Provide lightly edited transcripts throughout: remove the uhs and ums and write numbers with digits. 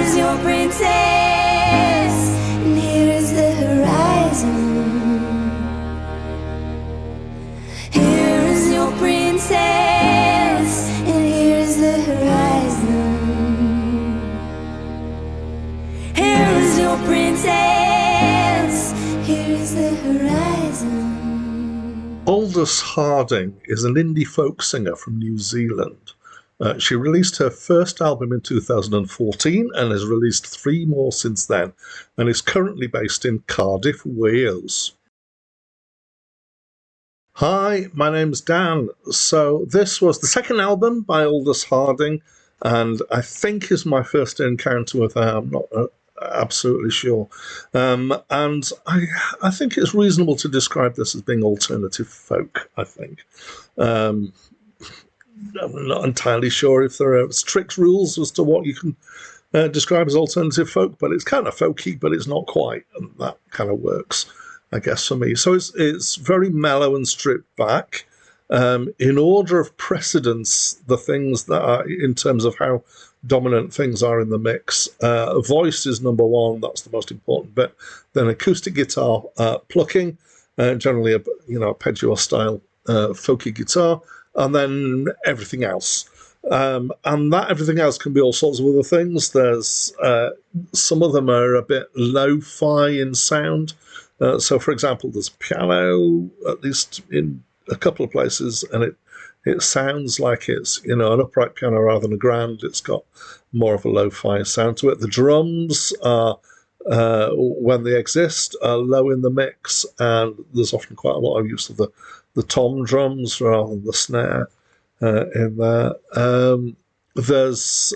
is your princess, and here is the horizon. Here is your princess, and here is the horizon. Here is your princess, here is the horizon. Aldous Harding is an indie folk singer from New Zealand. She released her first album in 2014 and has released 3 more since then, and is currently based in Cardiff, Wales. Hi, my name's Dan. So this was the second album by Aldous Harding, and I think is my first encounter with her. I'm not absolutely sure. And I think it's reasonable to describe this as being alternative folk, I think. I'm not entirely sure if there are strict rules as to what you can describe as alternative folk, but it's kind of folky, but it's not quite, and that kind of works, I guess, for me. So it's very mellow and stripped back. In order of precedence, the things that are, in terms of how dominant things are in the mix, voice is number 1, that's the most important bit. Then acoustic guitar plucking, generally a arpeggio style folky guitar, and then everything else. And that everything else can be all sorts of other things. There's some of them are a bit lo-fi in sound. So, for example, there's piano, at least in a couple of places, and it sounds like it's an upright piano rather than a grand. It's got more of a lo-fi sound to it. The drums are, when they exist, are low in the mix, and there's often quite a lot of use of the tom drums rather than the snare in there. There's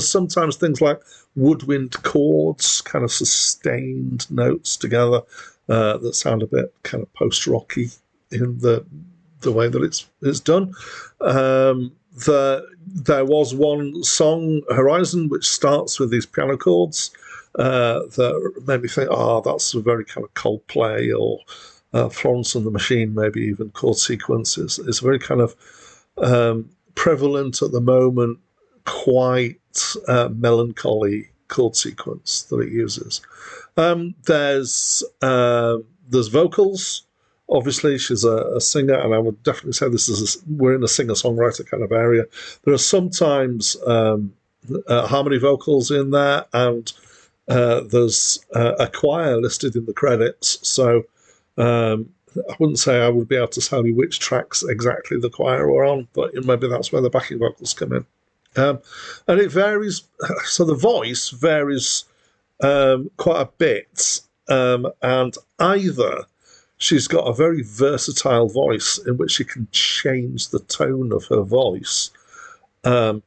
sometimes things like woodwind chords, kind of sustained notes together that sound a bit kind of post-rocky in the way that it's done. There was one song, Horizon, which starts with these piano chords that made me think, that's a very kind of Coldplay or Florence and the Machine, maybe even chord sequences. It's very kind of prevalent at the moment, quite melancholy chord sequence that it uses. There's vocals. Obviously, she's a singer, and I would definitely say we're in a singer-songwriter kind of area. There are sometimes harmony vocals in there, and there's a choir listed in the credits. So I wouldn't say I would be able to tell you which tracks exactly the choir were on, but maybe that's where the backing vocals come in. And it varies. So the voice varies quite a bit, and either she's got a very versatile voice in which she can change the tone of her voice, or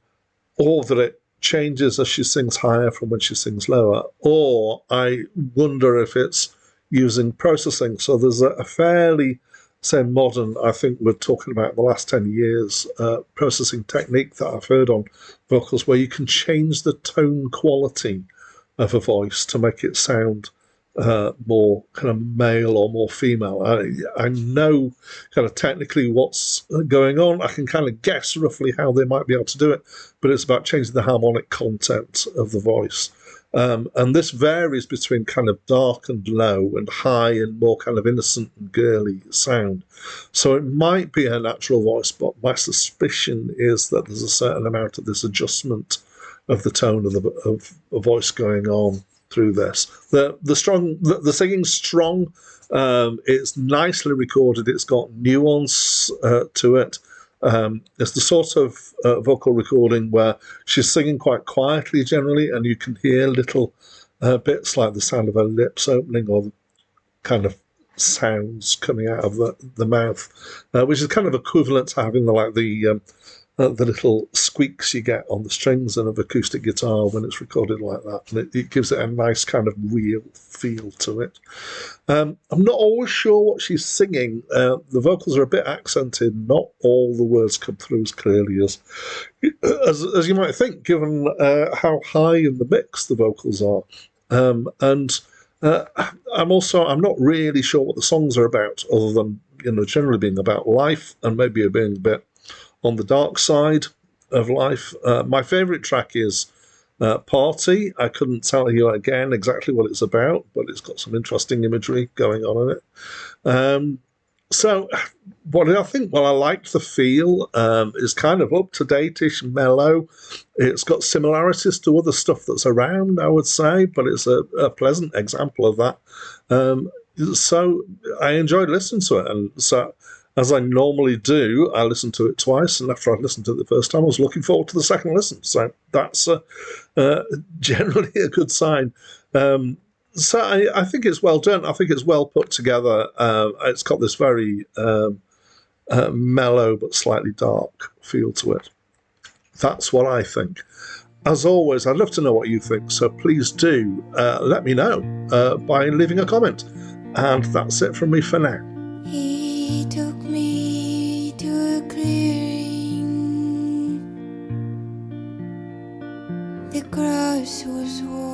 that it changes as she sings higher from when she sings lower, or I wonder if it's using processing. So there's a fairly, say, modern, I think we're talking about the last 10 years, processing technique that I've heard on vocals where you can change the tone quality of a voice to make it sound more kind of male or more female. I know kind of technically what's going on. I can kind of guess roughly how they might be able to do it, but it's about changing the harmonic content of the voice. And this varies between kind of dark and low and high and more kind of innocent and girly sound. So it might be a natural voice, but my suspicion is that there's a certain amount of this adjustment of the tone of a voice going on through this. The singing's strong. It's nicely recorded. It's got nuance to it. It's the sort of vocal recording where she's singing quite quietly generally, and you can hear little bits like the sound of her lips opening or the kind of sounds coming out of the mouth, which is kind of equivalent to having the little squeaks you get on the strings of an acoustic guitar when it's recorded like that. And it gives it a nice kind of real feel to it. I'm not always sure what she's singing. The vocals are a bit accented. Not all the words come through as clearly as you might think, given how high in the mix the vocals are. I'm not really sure what the songs are about, other than generally being about life and maybe being a bit on the dark side of life. My favourite track is Party. I couldn't tell you again exactly what it's about, but it's got some interesting imagery going on in it. So, what did I think? Well, I liked the feel. It's kind of up to date-ish, mellow. It's got similarities to other stuff that's around, I would say, but it's a pleasant example of that. So I enjoyed listening to it, and so as I normally do, I listened to it twice, and after I'd listened to it the first time, I was looking forward to the second listen. So that's generally a good sign. So I think it's well done. I think it's well put together. It's got this very mellow but slightly dark feel to it. That's what I think. As always, I'd love to know what you think, so please do let me know by leaving a comment. And that's it from me for now. He took me to a clearing. The grass was warm.